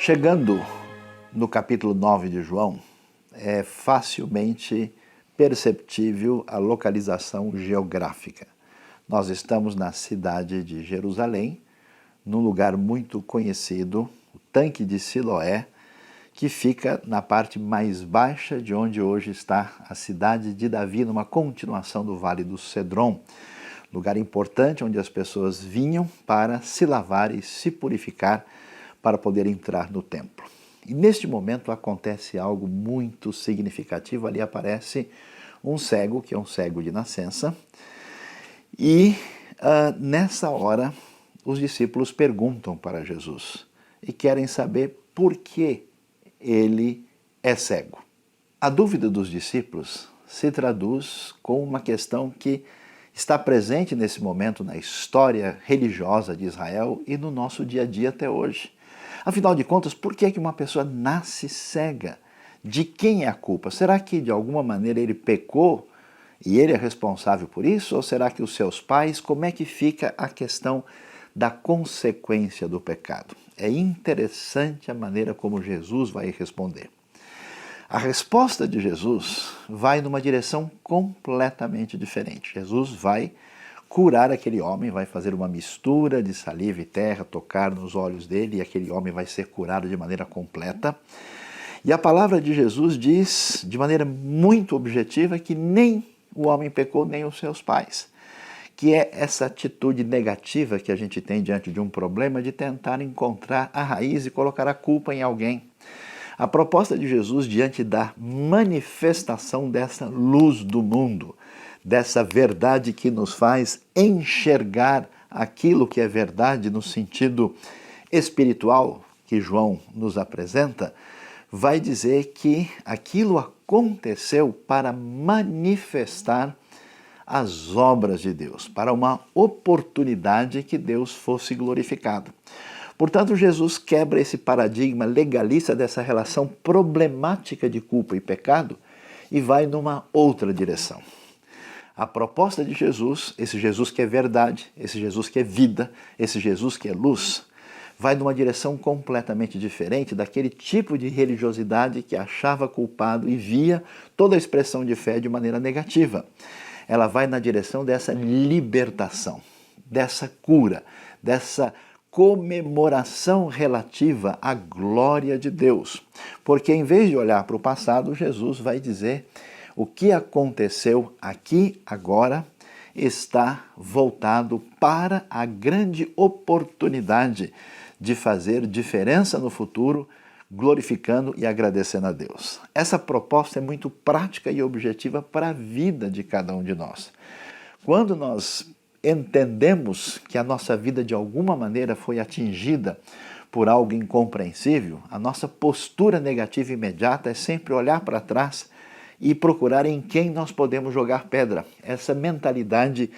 Chegando no capítulo 9 de João, é facilmente perceptível a localização geográfica. Nós estamos na cidade de Jerusalém, num lugar muito conhecido, o Tanque de Siloé, que fica na parte mais baixa de onde hoje está a cidade de Davi, numa continuação do Vale do Cedron, lugar importante onde as pessoas vinham para se lavar e se purificar para poder entrar no templo. E neste momento acontece algo muito significativo. Ali aparece um cego, que é um cego de nascença, e nessa hora os discípulos perguntam para Jesus e querem saber por que ele é cego. A dúvida dos discípulos se traduz com uma questão que está presente nesse momento na história religiosa de Israel e no nosso dia a dia até hoje. Afinal de contas, por que uma pessoa nasce cega? De quem é a culpa? Será que de alguma maneira ele pecou e ele é responsável por isso? Ou será que os seus pais? Como é que fica a questão da consequência do pecado? É interessante a maneira como Jesus vai responder. A resposta de Jesus vai numa direção completamente diferente. Jesus vai curar aquele homem, vai fazer uma mistura de saliva e terra, tocar nos olhos dele e aquele homem vai ser curado de maneira completa. E a palavra de Jesus diz de maneira muito objetiva que nem o homem pecou, nem os seus pais. Que é essa atitude negativa que a gente tem diante de um problema de tentar encontrar a raiz e colocar a culpa em alguém. A proposta de Jesus diante da manifestação dessa luz do mundo, dessa verdade que nos faz enxergar aquilo que é verdade no sentido espiritual que João nos apresenta, vai dizer que aquilo aconteceu para manifestar as obras de Deus, para uma oportunidade que Deus fosse glorificado. Portanto, Jesus quebra esse paradigma legalista dessa relação problemática de culpa e pecado e vai numa outra direção. A proposta de Jesus, esse Jesus que é verdade, esse Jesus que é vida, esse Jesus que é luz, vai numa direção completamente diferente daquele tipo de religiosidade que achava culpado e via toda a expressão de fé de maneira negativa. Ela vai na direção dessa libertação, dessa cura, dessa comemoração relativa à glória de Deus. Porque em vez de olhar para o passado, Jesus vai dizer: o que aconteceu aqui agora está voltado para a grande oportunidade de fazer diferença no futuro, glorificando e agradecendo a Deus. Essa proposta é muito prática e objetiva para a vida de cada um de nós. Quando nós entendemos que a nossa vida de alguma maneira foi atingida por algo incompreensível, a nossa postura negativa imediata é sempre olhar para trás e procurar em quem nós podemos jogar pedra. Essa mentalidade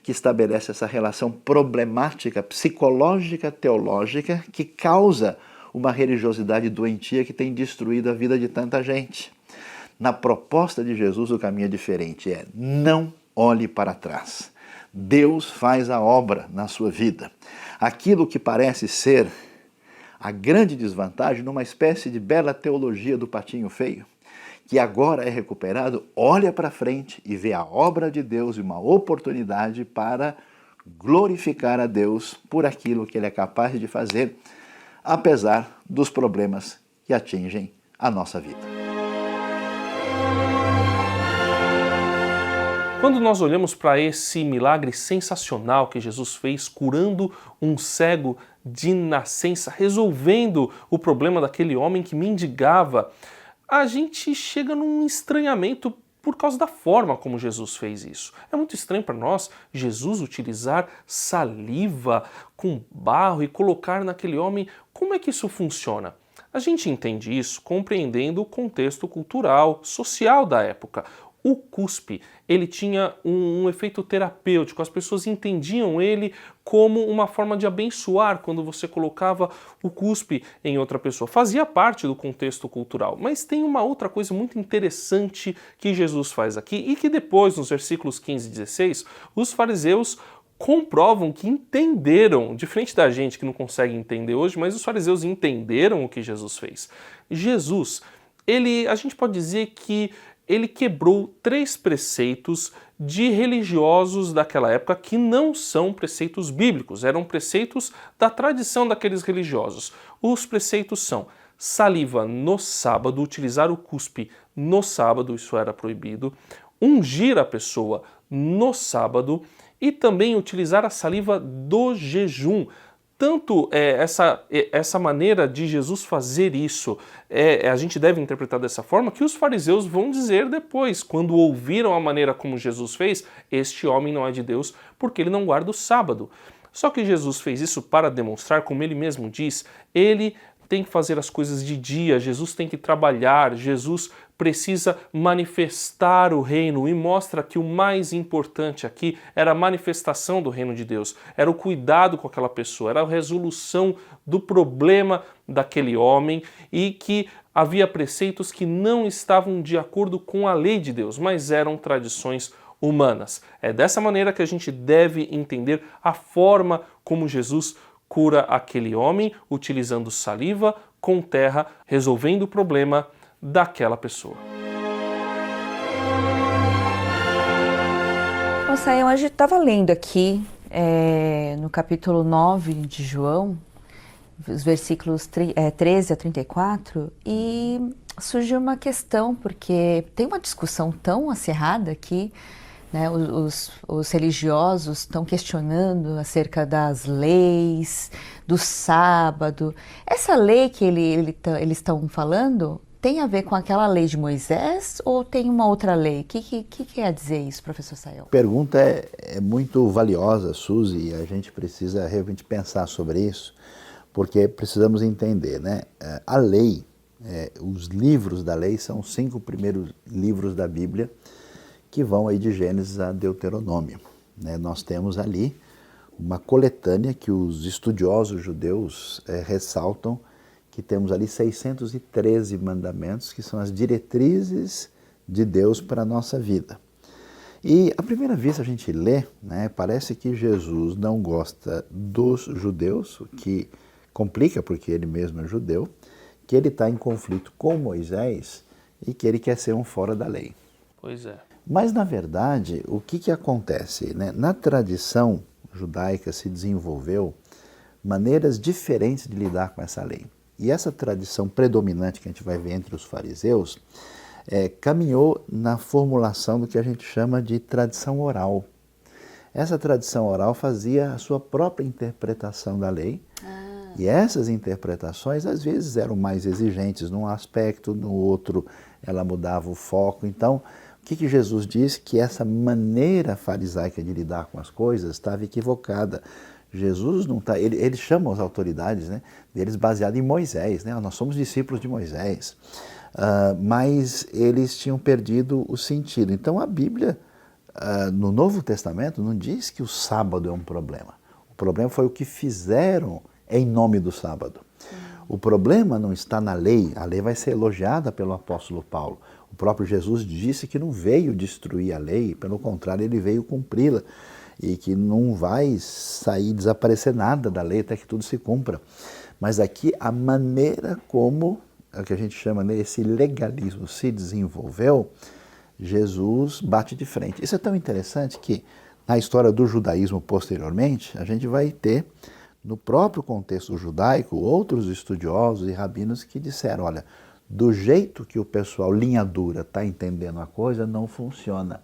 que estabelece essa relação problemática, psicológica, teológica, que causa uma religiosidade doentia que tem destruído a vida de tanta gente. Na proposta de Jesus, o caminho é diferente, é: não olhe para trás. Deus faz a obra na sua vida. Aquilo que parece ser a grande desvantagem, numa espécie de bela teologia do patinho feio, que agora é recuperado, olha para frente e vê a obra de Deus e uma oportunidade para glorificar a Deus por aquilo que Ele é capaz de fazer, apesar dos problemas que atingem a nossa vida. Quando nós olhamos para esse milagre sensacional que Jesus fez, curando um cego de nascença, resolvendo o problema daquele homem que mendigava, a gente chega num estranhamento por causa da forma como Jesus fez isso. É muito estranho para nós Jesus utilizar saliva com barro e colocar naquele homem. Como é que isso funciona? A gente entende isso compreendendo o contexto cultural, social da época. O cuspe, ele tinha um efeito terapêutico, as pessoas entendiam ele como uma forma de abençoar quando você colocava o cuspe em outra pessoa. Fazia parte do contexto cultural, mas tem uma outra coisa muito interessante que Jesus faz aqui e que depois, nos versículos 15 e 16, os fariseus comprovam que entenderam, diferente da gente que não consegue entender hoje, mas os fariseus entenderam o que Jesus fez. Jesus, a gente pode dizer que ele quebrou 3 preceitos de religiosos daquela época que não são preceitos bíblicos, eram preceitos da tradição daqueles religiosos. Os preceitos são saliva no sábado, utilizar o cuspe no sábado, isso era proibido, ungir a pessoa no sábado e também utilizar a saliva do jejum. Tanto essa maneira de Jesus fazer isso, a gente deve interpretar dessa forma, que os fariseus vão dizer depois, quando ouviram a maneira como Jesus fez, este homem não é de Deus porque ele não guarda o sábado. Só que Jesus fez isso para demonstrar, como ele mesmo diz, ele tem que fazer as coisas de dia, Jesus tem que trabalhar, Jesus precisa manifestar o reino e mostra que o mais importante aqui era a manifestação do reino de Deus, era o cuidado com aquela pessoa, era a resolução do problema daquele homem e que havia preceitos que não estavam de acordo com a lei de Deus, mas eram tradições humanas. É dessa maneira que a gente deve entender a forma como Jesus cura aquele homem, utilizando saliva com terra, resolvendo o problema daquela pessoa. Sayão, a gente estava lendo aqui no capítulo 9 de João, os versículos 13 a 34, e surgiu uma questão, porque tem uma discussão tão acirrada aqui, né, os religiosos estão questionando acerca das leis, do sábado. Essa lei que eles estão falando tem a ver com aquela lei de Moisés ou tem uma outra lei? O que quer dizer isso, professor Sayão? A pergunta é muito valiosa, Suzy, e a gente precisa realmente pensar sobre isso, porque precisamos entender, né? A lei, os livros da lei são os 5 primeiros livros da Bíblia, que vão aí de Gênesis a Deuteronômio. Né? Nós temos ali uma coletânea que os estudiosos judeus ressaltam, que temos ali 613 mandamentos, que são as diretrizes de Deus para a nossa vida. E à primeira vista a gente lê, né, parece que Jesus não gosta dos judeus, o que complica porque ele mesmo é judeu, que ele está em conflito com Moisés e que ele quer ser um fora da lei. Pois é. Mas, na verdade, o que acontece? Né? Na tradição judaica se desenvolveu maneiras diferentes de lidar com essa lei. E essa tradição predominante que a gente vai ver entre os fariseus caminhou na formulação do que a gente chama de tradição oral. Essa tradição oral fazia a sua própria interpretação da lei. E essas interpretações, às vezes, eram mais exigentes num aspecto, no outro ela mudava o foco. Então, o que Jesus disse? Que essa maneira farisaica de lidar com as coisas estava equivocada. Jesus não está... Ele chama as autoridades, né, deles baseado em Moisés. Né? Nós somos discípulos de Moisés. Mas eles tinham perdido o sentido. Então a Bíblia, no Novo Testamento, não diz que o sábado é um problema. O problema foi o que fizeram em nome do sábado. O problema não está na lei. A lei vai ser elogiada pelo apóstolo Paulo. O próprio Jesus disse que não veio destruir a lei, pelo contrário, ele veio cumpri-la e que não vai desaparecer nada da lei até que tudo se cumpra. Mas aqui a maneira como, o que a gente chama, né, esse legalismo se desenvolveu, Jesus bate de frente. Isso é tão interessante que na história do judaísmo posteriormente, a gente vai ter, no próprio contexto judaico, outros estudiosos e rabinos que disseram, olha, do jeito que o pessoal linha dura está entendendo a coisa, não funciona.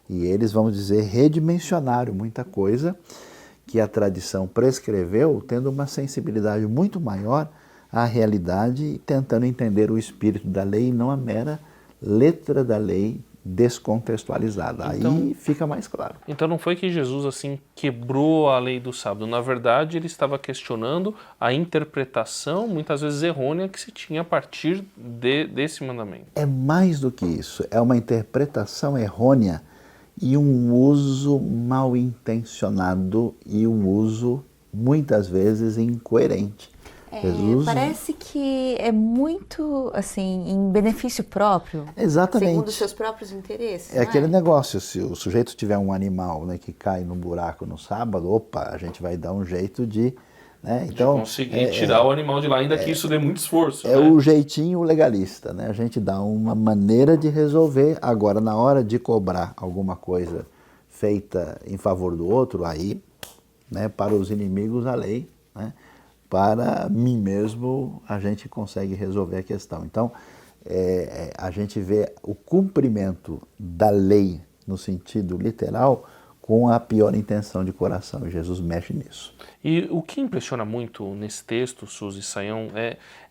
E eles, vamos dizer, redimensionaram muita coisa que a tradição prescreveu, tendo uma sensibilidade muito maior à realidade e tentando entender o espírito da lei e não a mera letra da lei descontextualizada. Então, aí fica mais claro. Então não foi que Jesus assim quebrou a lei do sábado. Na verdade, ele estava questionando a interpretação, muitas vezes errônea, que se tinha a partir desse mandamento. É mais do que isso. É uma interpretação errônea e um uso mal intencionado e um uso, muitas vezes, incoerente Jesus... Parece que é muito, assim, em benefício próprio. Exatamente. Segundo os seus próprios interesses. É aquele negócio, se o sujeito tiver um animal, né, que cai num buraco no sábado, opa, a gente vai dar um jeito de... Né? Então, de conseguir tirar o animal de lá, ainda que isso dê muito esforço. É o jeitinho legalista, né? A gente dá uma maneira de resolver. Agora, na hora de cobrar alguma coisa feita em favor do outro, aí, né, para os inimigos, a lei, né? Para mim mesmo, a gente consegue resolver a questão. Então, a gente vê o cumprimento da lei, no sentido literal, com a pior intenção de coração, e Jesus mexe nisso. E o que impressiona muito nesse texto, Suzy, Sayão,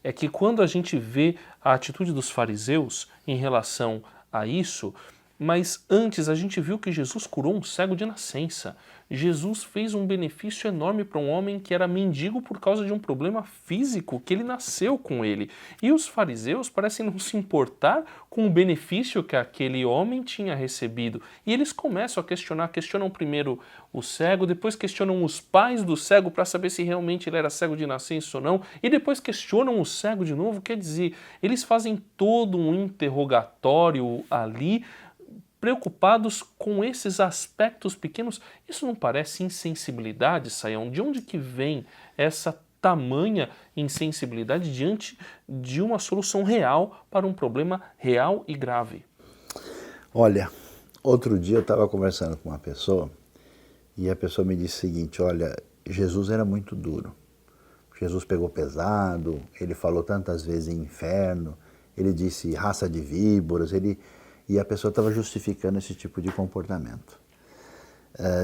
é que quando a gente vê a atitude dos fariseus em relação a isso, mas antes a gente viu que Jesus curou um cego de nascença. Jesus fez um benefício enorme para um homem que era mendigo por causa de um problema físico, que ele nasceu com ele. E os fariseus parecem não se importar com o benefício que aquele homem tinha recebido. E eles começam a questionam primeiro o cego, depois questionam os pais do cego para saber se realmente ele era cego de nascença ou não, e depois questionam o cego de novo. Quer dizer, eles fazem todo um interrogatório ali, preocupados com esses aspectos pequenos. Isso não parece insensibilidade, Sayão? De onde que vem essa tamanha insensibilidade diante de uma solução real para um problema real e grave? Olha, outro dia eu estava conversando com uma pessoa e a pessoa me disse o seguinte: olha, Jesus era muito duro. Jesus pegou pesado, ele falou tantas vezes em inferno, ele disse raça de víboras, e a pessoa estava justificando esse tipo de comportamento,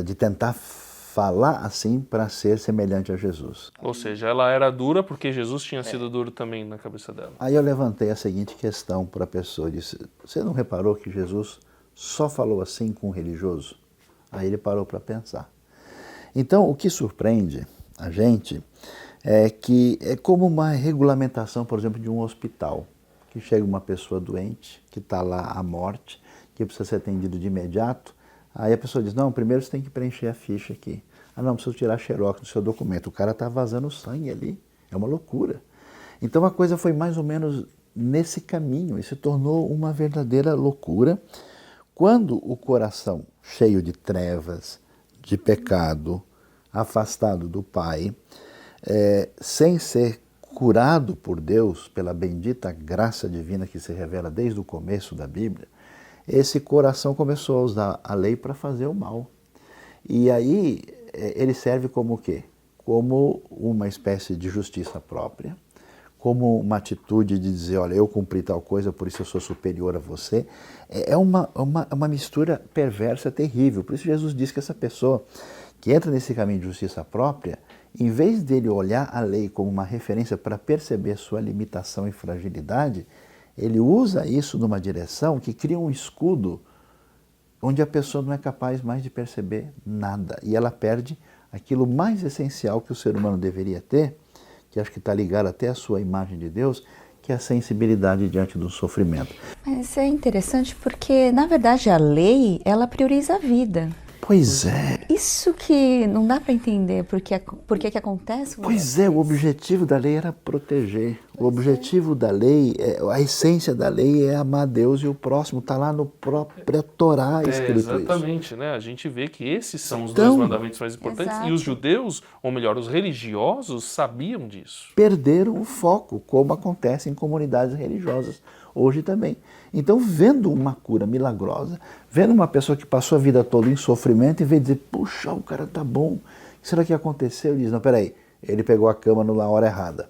de tentar falar assim para ser semelhante a Jesus. Ou seja, ela era dura porque Jesus tinha sido duro também na cabeça dela. Aí eu levantei a seguinte questão para a pessoa, disse: você não reparou que Jesus só falou assim com um religioso? Aí ele parou para pensar. Então, o que surpreende a gente é que é como uma regulamentação, por exemplo, de um hospital, que chega uma pessoa doente, que está lá à morte, que precisa ser atendido de imediato. Aí a pessoa diz: não, primeiro você tem que preencher a ficha aqui. Ah, não, preciso tirar xerox do seu documento. O cara está vazando sangue ali. É uma loucura. Então a coisa foi mais ou menos nesse caminho e se tornou uma verdadeira loucura quando o coração cheio de trevas, de pecado, afastado do Pai, sem ser curado por Deus, pela bendita graça divina que se revela desde o começo da Bíblia, esse coração começou a usar a lei para fazer o mal. E aí ele serve como o quê? Como uma espécie de justiça própria, como uma atitude de dizer: olha, eu cumpri tal coisa, por isso eu sou superior a você. É uma mistura perversa, terrível. Por isso Jesus diz que essa pessoa que entra nesse caminho de justiça própria, em vez dele olhar a lei como uma referência para perceber sua limitação e fragilidade, ele usa isso numa direção que cria um escudo onde a pessoa não é capaz mais de perceber nada. E ela perde aquilo mais essencial que o ser humano deveria ter, que acho que está ligado até à sua imagem de Deus, que é a sensibilidade diante do sofrimento. Mas é interessante porque, na verdade, a lei, ela prioriza a vida. Pois é. Isso que não dá para entender por que acontece. Pois é, o objetivo da lei era proteger. O objetivo da lei, a essência da lei é amar Deus e o próximo. Está lá no próprio Torá escrito isso. Exatamente, né? A gente vê que esses são os dois mandamentos mais importantes. Exato. E os judeus, ou melhor, os religiosos, sabiam disso. Perderam o foco, como acontece em comunidades religiosas hoje também. Então, vendo uma cura milagrosa, vendo uma pessoa que passou a vida toda em sofrimento, em vez de dizer: puxa, o cara tá bom, o que será que aconteceu? Ele diz: não, peraí, ele pegou a cama na hora errada.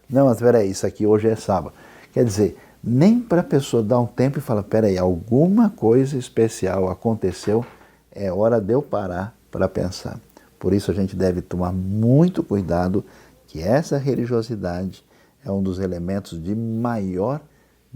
Não, mas peraí, isso aqui hoje é sábado. Quer dizer, nem para a pessoa dar um tempo e falar: peraí, alguma coisa especial aconteceu, é hora de eu parar para pensar. Por isso a gente deve tomar muito cuidado, que essa religiosidade é um dos elementos de maior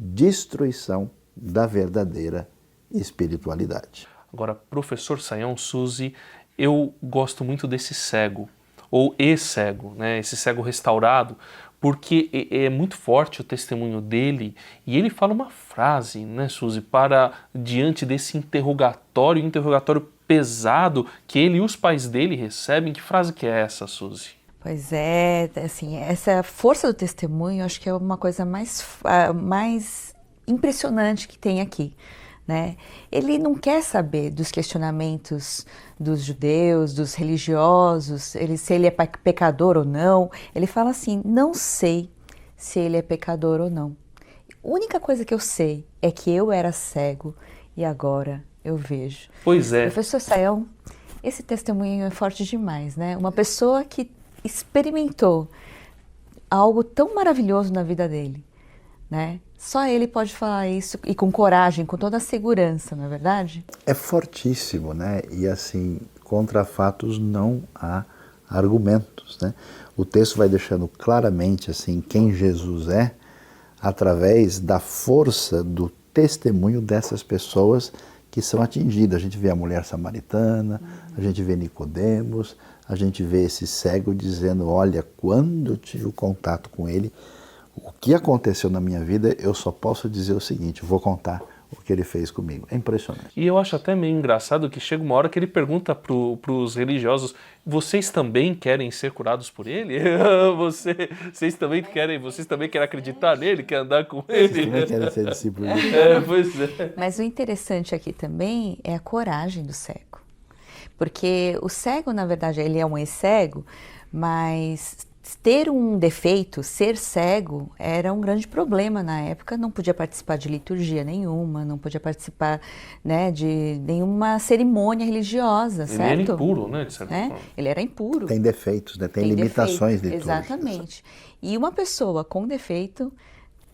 destruição da verdadeira espiritualidade. Agora, professor Sayão, Suzy, eu gosto muito desse cego, ou cego, né? Esse cego restaurado, porque é muito forte o testemunho dele, e ele fala uma frase, né, Suzy, para diante desse interrogatório pesado que ele e os pais dele recebem. Que frase que é essa, Suzy? Pois é, assim, essa força do testemunho, acho que é uma coisa mais impressionante que tem aqui, né? Ele não quer saber dos questionamentos dos judeus, dos religiosos, se ele é pecador ou não. Ele fala assim, não sei se ele é pecador ou não. A única coisa que eu sei é que eu era cego e agora eu vejo. Pois é. Professor Sayão, esse testemunho é forte demais, né? Uma pessoa que experimentou algo tão maravilhoso na vida dele, né? Só ele pode falar isso e com coragem, com toda a segurança, não é verdade? É fortíssimo, né? E assim, contra fatos não há argumentos, né? O texto vai deixando claramente assim quem Jesus é através da força do testemunho dessas pessoas que são atingidas. A gente vê a mulher samaritana, a gente vê Nicodemos, a gente vê esse cego dizendo, olha, quando eu tive o contato com ele, o que aconteceu na minha vida, eu só posso dizer o seguinte, vou contar o que ele fez comigo. É impressionante. E eu acho até meio engraçado que chega uma hora que ele pergunta para os religiosos, vocês também querem ser curados por ele? Vocês também querem acreditar nele, quer andar com ele? Também querem ser discípulos de Pois é. Mas o interessante aqui também é a coragem do cego. Porque o cego, na verdade, ele é um ex-cego, mas ter um defeito, ser cego, era um grande problema na época. Não podia participar de liturgia nenhuma, não podia participar, né, de nenhuma cerimônia religiosa, certo? Ele era impuro, né, de certa forma. Ele era impuro. Tem defeitos, né? Tem limitações defeito, litúrgicas. exatamente. E uma pessoa com defeito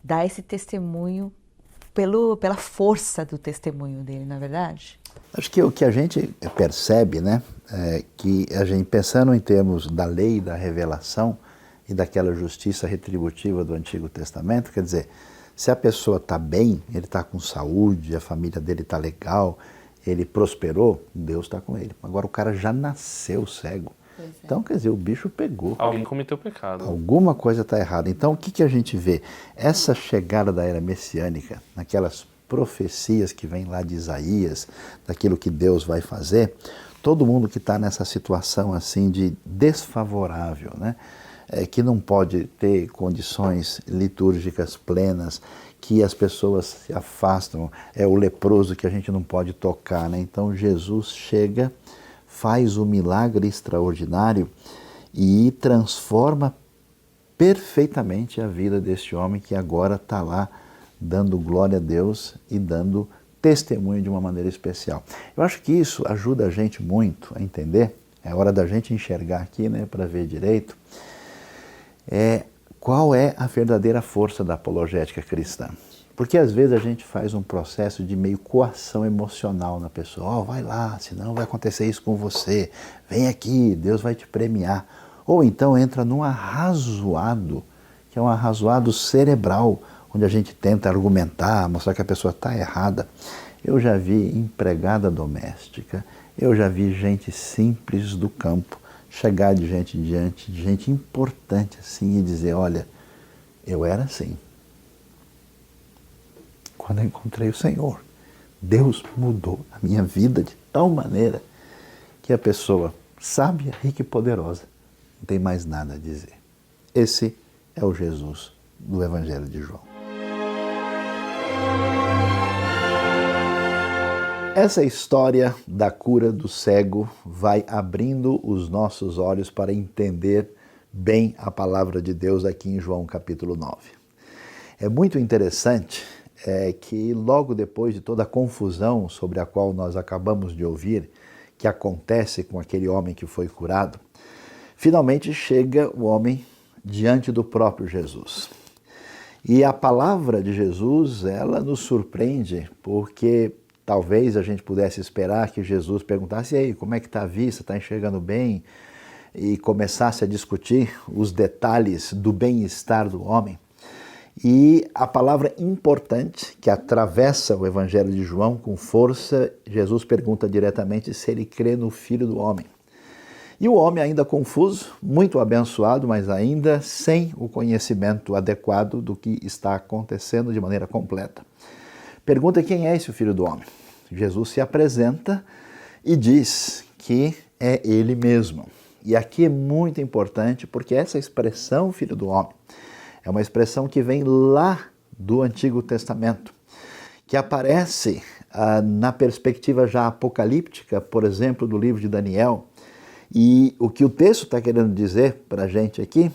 dá esse testemunho pela força do testemunho dele, não é verdade? Acho que o que a gente percebe, né, é que a gente, pensando em termos da lei da revelação e daquela justiça retributiva do Antigo Testamento, quer dizer, se a pessoa está bem, ele está com saúde, a família dele está legal, ele prosperou, Deus está com ele. Agora o cara já nasceu cego. Então, quer dizer, o bicho pegou. Alguém cometeu pecado. Alguma coisa está errada. Então, o que a gente vê? Essa chegada da era messiânica, naquelas profecias que vêm lá de Isaías, daquilo que Deus vai fazer, todo mundo que está nessa situação assim de desfavorável, né? Que não pode ter condições litúrgicas plenas, que as pessoas se afastam, é o leproso que a gente não pode tocar, né? Então Jesus chega, faz o milagre extraordinário e transforma perfeitamente a vida deste homem que agora está lá dando glória a Deus e dando testemunho de uma maneira especial. Eu acho que isso ajuda a gente muito a entender, é hora da gente enxergar aqui, né, para ver direito, qual é a verdadeira força da apologética cristã. Porque às vezes a gente faz um processo de meio coação emocional na pessoa. Vai lá, senão vai acontecer isso com você. Vem aqui, Deus vai te premiar. Ou então entra num arrazoado, que é um arrazoado cerebral, onde a gente tenta argumentar, mostrar que a pessoa está errada. Eu já vi empregada doméstica, eu já vi gente simples do campo chegar de gente diante de gente importante assim e dizer, olha, eu era assim. Quando eu encontrei o Senhor, Deus mudou a minha vida de tal maneira que a pessoa sábia, rica e poderosa não tem mais nada a dizer. Esse é o Jesus do Evangelho de João. Essa história da cura do cego vai abrindo os nossos olhos para entender bem a palavra de Deus aqui em João capítulo 9. É muito interessante que logo depois de toda a confusão sobre a qual nós acabamos de ouvir, que acontece com aquele homem que foi curado, finalmente chega o homem diante do próprio Jesus. E a palavra de Jesus, ela nos surpreende, porque talvez a gente pudesse esperar que Jesus perguntasse, e aí, como é que está a vista, está enxergando bem? E começasse a discutir os detalhes do bem-estar do homem. E a palavra importante que atravessa o Evangelho de João com força, Jesus pergunta diretamente se ele crê no Filho do Homem. E o homem ainda confuso, muito abençoado, mas ainda sem o conhecimento adequado do que está acontecendo de maneira completa. Pergunta quem é esse Filho do Homem. Jesus se apresenta e diz que é ele mesmo. E aqui é muito importante porque essa expressão filho do homem é uma expressão que vem lá do Antigo Testamento, que aparece na perspectiva já apocalíptica, por exemplo, do livro de Daniel. E o que o texto está querendo dizer para a gente aqui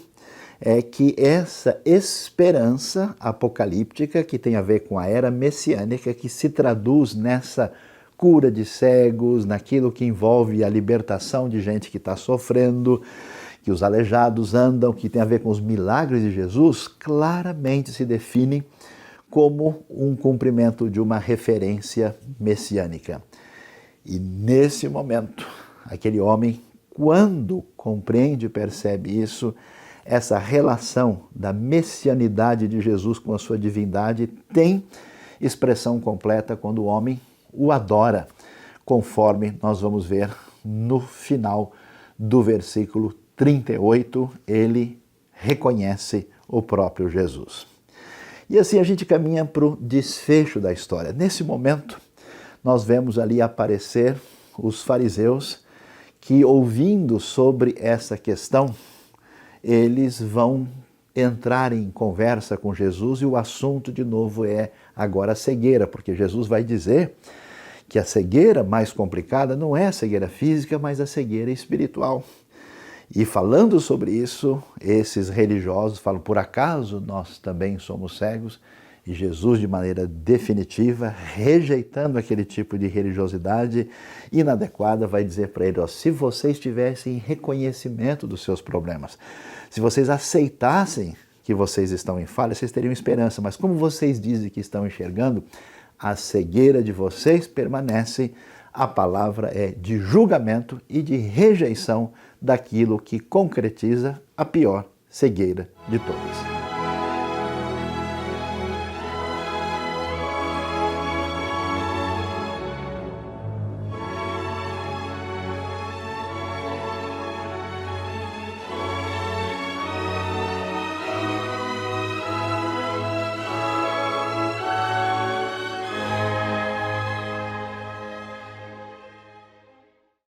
é que essa esperança apocalíptica, que tem a ver com a era messiânica, que se traduz nessa cura de cegos, naquilo que envolve a libertação de gente que está sofrendo, que os aleijados andam, que tem a ver com os milagres de Jesus, claramente se define como um cumprimento de uma referência messiânica. E nesse momento, aquele homem, quando compreende e percebe isso, essa relação da messianidade de Jesus com a sua divindade tem expressão completa quando o homem o adora, conforme nós vamos ver no final do versículo 38, ele reconhece o próprio Jesus. E assim a gente caminha para o desfecho da história. Nesse momento, nós vemos ali aparecer os fariseus que, ouvindo sobre essa questão, eles vão entrar em conversa com Jesus e o assunto de novo é agora a cegueira, porque Jesus vai dizer que a cegueira mais complicada não é a cegueira física, mas a cegueira espiritual. E falando sobre isso, esses religiosos falam, por acaso nós também somos cegos? E Jesus, de maneira definitiva, rejeitando aquele tipo de religiosidade inadequada, vai dizer para ele, se vocês tivessem reconhecimento dos seus problemas, se vocês aceitassem que vocês estão em falha, vocês teriam esperança, mas como vocês dizem que estão enxergando, a cegueira de vocês permanece, a palavra é de julgamento e de rejeição daquilo que concretiza a pior cegueira de todas.